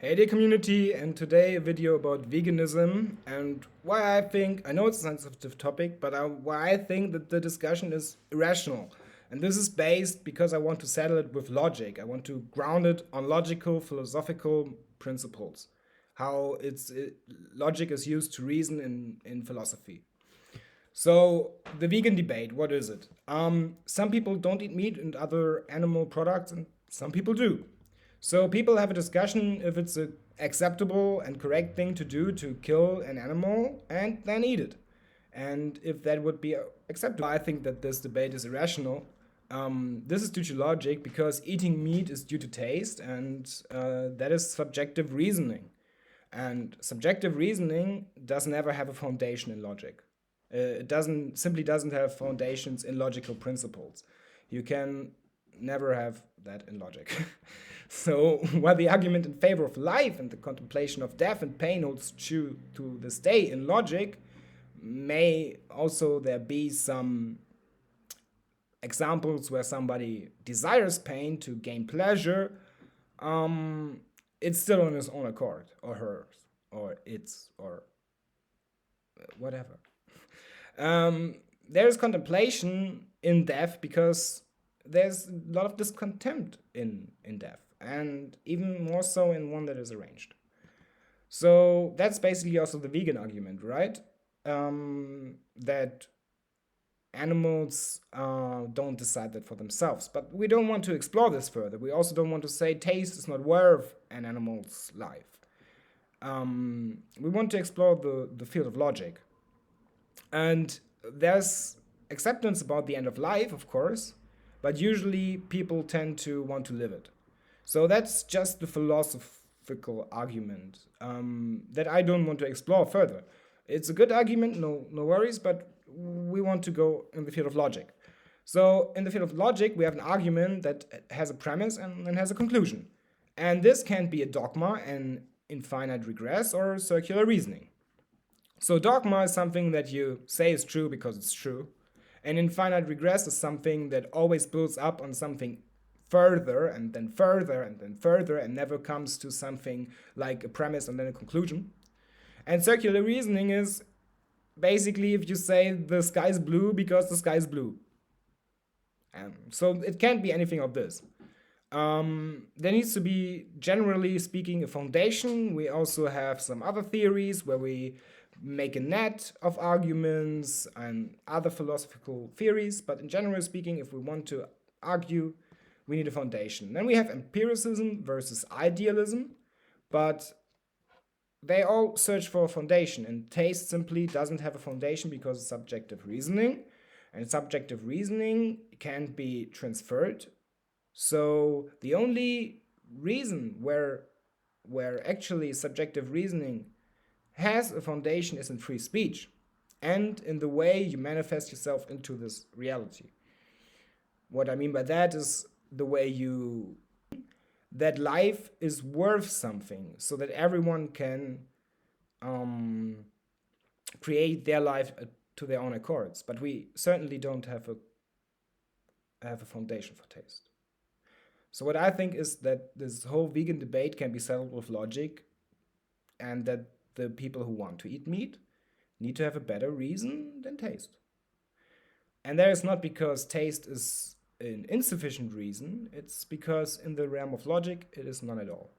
Hey dear community, and today a video about veganism and why I know it's a sensitive topic, but why I think that the discussion is irrational. And this is based because I want to settle it with logic. I want to ground it on logical, philosophical principles. How logic is used to reason in philosophy. So the vegan debate, what is it? Some people don't eat meat and other animal products, and some people do. So people have a discussion if it's a acceptable and correct thing to do to kill an animal and then eat it, and if that would be acceptable. I think that this debate is irrational. This is due to logic because eating meat is due to taste, and that is subjective reasoning. And subjective reasoning doesn't ever have a foundation in logic. It doesn't have foundations in logical principles. You can never have that in logic. So while the argument in favor of life and the contemplation of death and pain holds true to this day in logic, may also there be some examples where somebody desires pain to gain pleasure. It's still on his own accord, or hers, or its, or whatever. There's contemplation in death because there's a lot of discontent in death, and even more so in one that is arranged. So that's basically also the vegan argument, right? That animals don't decide that for themselves. But we don't want to explore this further. We also don't want to say taste is not worth an animal's life. We want to explore the field of logic. And there's acceptance about the end of life, of course, but usually people tend to want to live it. So that's just the philosophical argument that I don't want to explore further. It's a good argument, no worries, but we want to go in the field of logic. So in the field of logic, we have an argument that has a premise and then has a conclusion. And this can be a dogma, an infinite regress, or circular reasoning. So dogma is something that you say is true because it's true. And infinite regress is something that always builds up on something further and then further and then further and never comes to something like a premise and then a conclusion. And circular reasoning is basically if you say the sky is blue because the sky is blue. So it can't be anything of this. There needs to be, generally speaking, a foundation. We also have some other theories where we make a net of arguments and other philosophical theories, but in general speaking, if we want to argue, we need a foundation. Then we have empiricism versus idealism, but they all search for a foundation, and taste simply doesn't have a foundation because it's subjective reasoning, and subjective reasoning can't be transferred. So the only reason where actually subjective reasoning has a foundation is in free speech and in the way you manifest yourself into this reality. What I mean by that is the way that life is worth something so that everyone can create their life to their own accords. But we certainly don't have a foundation for taste. So what I think is that this whole vegan debate can be settled with logic, and that the people who want to eat meat need to have a better reason than taste. And that is not because taste is an insufficient reason, it's because in the realm of logic it is none at all.